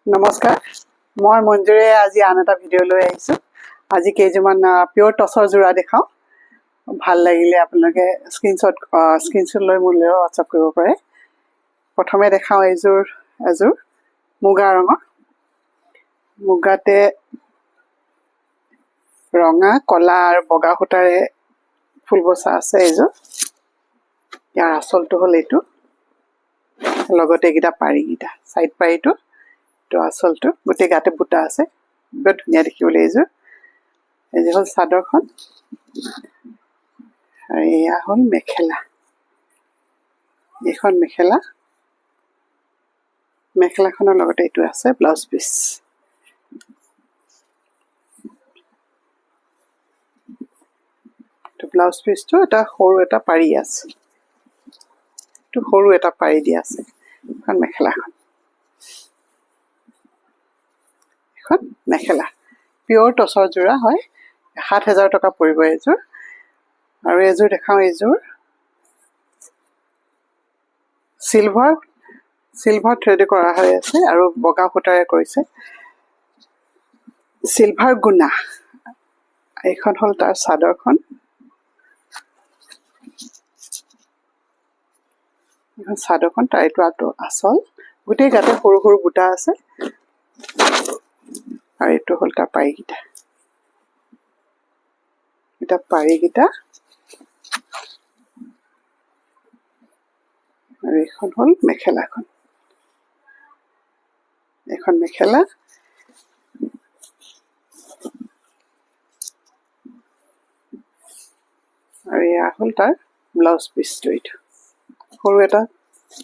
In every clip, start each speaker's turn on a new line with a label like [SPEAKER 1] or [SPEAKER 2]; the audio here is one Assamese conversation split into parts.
[SPEAKER 1] নমস্কাৰ মই মঞ্জুৰে আজি আন এটা ভিডিঅ' লৈ আহিছোঁ আজি কেইজনমান পিয়ৰ টছৰ যোৰা দেখাওঁ ভাল লাগিলে আপোনালোকে স্ক্ৰীনশ্বট লৈ মোলৈ হোৱাটছআপ কৰিব পাৰে প্ৰথমে দেখাওঁ এযোৰ মুগা ৰঙৰ মুগাতে ৰঙা কলা আৰু বগা সূতাৰে ফুল বচা আছে এইযোৰ ইয়াৰ আঁচলটো হ'ল এইটো লগতে এইকেইটা পাৰিকেইটা সাইড পাৰিটো তো আঁচলটো গোটেই গাতে বুটা আছে বহুত ধুনীয়া দেখিবলৈ এইযোৰ হ'ল চাদৰখন আৰু এয়া হ'ল মেখেলা এইখন মেখেলাখনৰ লগতে এইটো আছে ব্লাউজ পিচ তো ব্লাউজ পিচটো এটা সৰু এটা পাৰি আছে তো সৰু এটা পাৰি দিয়া আছে এখন মেখেলা পিয়ৰ টছৰ যোৰা হয় ৭,০০০ টকা পৰিব এইযোৰ আৰু এইযোৰ দেখাওঁ এইযোৰ সিলভাৰ থ্ৰেড কৰা হৈ আছে আৰু বগা সূতাৰে কৰিছে সিলভাৰ গুণা এইখন হ'ল তাৰ চাদৰখন তাৰ এইটো আঁচল গোটেই গাতে সৰু সৰু বুটা আছে আৰু এইটো হ'ল তাৰ পাৰিকেইটা আৰু এইখন হ'ল মেখেলাখন মেখেলা আৰু এয়া হ'ল তাৰ ব্লাউজ পিচটো এইটো সৰু এটা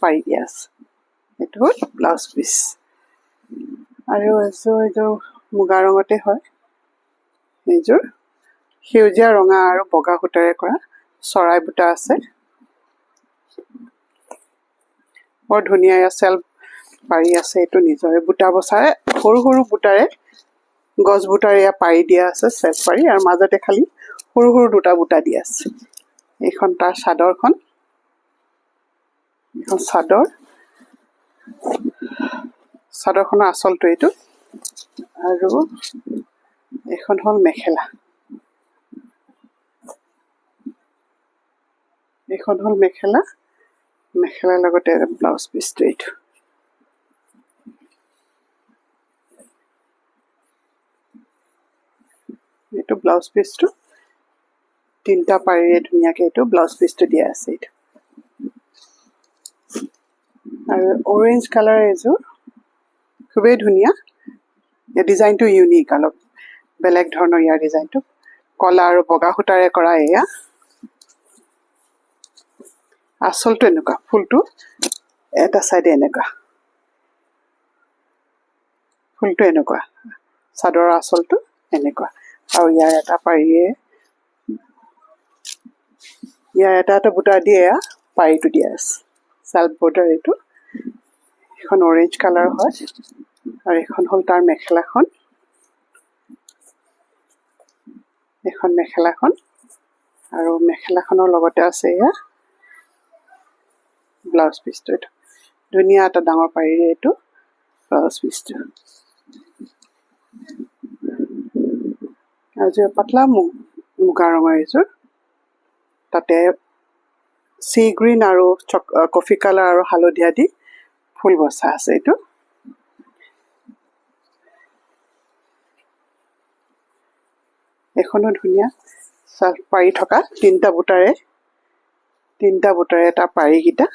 [SPEAKER 1] পাৰি দিয়া আছে এইটো হ'ল ব্লাউজ পিচ আৰু এইযোৰ মুগা ৰঙতে হয় এইযোৰ সেউজীয়া ৰঙা আৰু বগা সূতাৰে কৰা চৰাই বুটা আছে বৰ ধুনীয়া চেল্ফ পাৰি আছে এইটো নিজৰে বুটা বচাৰে সৰু সৰু বুটাৰে গছ বুটাৰে ইয়া পাৰি দিয়া আছে চেল্ফ পাৰি আৰু মাজতে খালি সৰু সৰু দুটা বুটা দিয়া আছে এইখন তাৰ চাদৰখন চাদৰখনৰ আঁচলটো এইটো আৰু এইখন হ'ল মেখেলাৰ লগতে ব্লাউজ পিচটো এইটো ব্লাউজ পিচটো তিনিটা পাৰিৰে ধুনীয়াকৈ এইটো ব্লাউজ পিচটো দিয়া আছে এইটো আৰু অৰেঞ্জ কালাৰ এইযোৰ খুবেই ধুনীয়া এই ডিজাইনটো ইউনিক অলপ বেলেগ ধৰণৰ ইয়াৰ ডিজাইনটো কলা আৰু বগা সূতাৰে কৰা এয়া আঁচলটো এনেকুৱা ফুলটো এটা চাইডে এনেকুৱা ফুলটো এনেকুৱা চাদৰৰ আঁচলটো এনেকুৱা আৰু ইয়াৰ এটা পাৰিয়ে ইয়াৰ এটা বুটা দিয়ে পাৰিটো দিয়া আছে চেল্ফ বৰ্ডাৰ এইটো এখন অৰেঞ্জ কালাৰ হয় আৰু এখন হ'ল তাৰ মেখেলাখন আৰু মেখেলাখনৰ লগতে আছে এয়া ব্লাউজ পিচটো এইটো ধুনীয়া এটা ডাঙৰ পাৰিৰে এইটো ব্লাউজ পিচটো আৰু পাতলা মুগা ৰঙৰ এইযোৰ তাতে সি গ্ৰীণ আৰু কফি কালাৰ আৰু হালধীয়া দি ফুল বচা আছে এইটো এখনো ধুনীয়া চাফ পাৰি থকা তিনিটা বুটাৰে এটা পাৰিকেইটা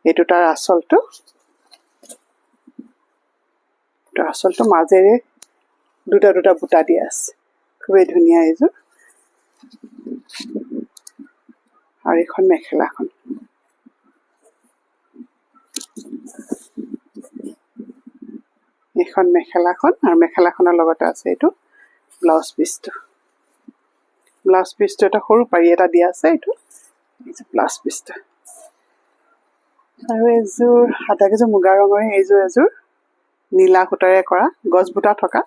[SPEAKER 1] এইটো তাৰ আঁচলটো মাজেৰে দুটা বুটা দিয়া আছে খুবেই ধুনীয়া এইযোৰ আৰু এইখন মেখেলাখন আৰু মেখেলাখনৰ লগতে আছে এইটো ব্লাউজ পিচটো এটা সৰু পাৰি এটা দিয়া আছে এইটো ব্লাউজ পিচটো আৰু এইযোৰ আটাইকেইযোৰ মুগা ৰঙৰে এযোৰ নীলা সূতাৰে কৰা গছ বুটা থকা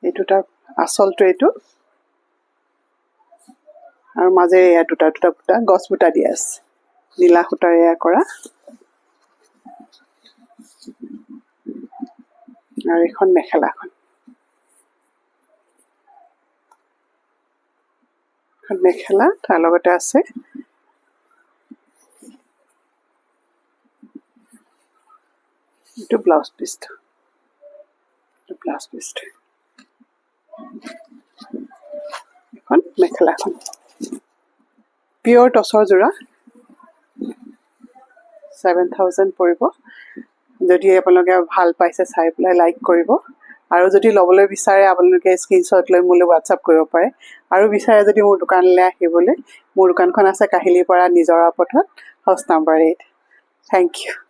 [SPEAKER 1] এইটো তাৰ আঁচলটো এইটো আৰু মাজেৰে দুটা বুটা গছ বুটা দিয়া আছে নীলা সূতাৰে কৰা আৰু এখন মেখেলাখন মেখেলা তাৰ লগতে আছে এইটো ব্লাউজ পিচটো এখন মেখেলাখন পিয়ৰ টচৰ যোৰা 7,000 পৰিব যদি আপোনালোকে ভাল পাইছে চাই পেলাই লাইক কৰিব আৰু যদি ল'বলৈ বিচাৰে আপোনালোকে স্ক্ৰীনশ্বট লৈ মোলৈ হোৱাটছআপ কৰিব পাৰে আৰু বিচাৰে যদি মোৰ দোকানলৈ আহিবলৈ মোৰ দোকানখন আছে কাহিলীপাৰা নিজৰা পথত হাউচ নাম্বাৰ 8 থেংক ইউ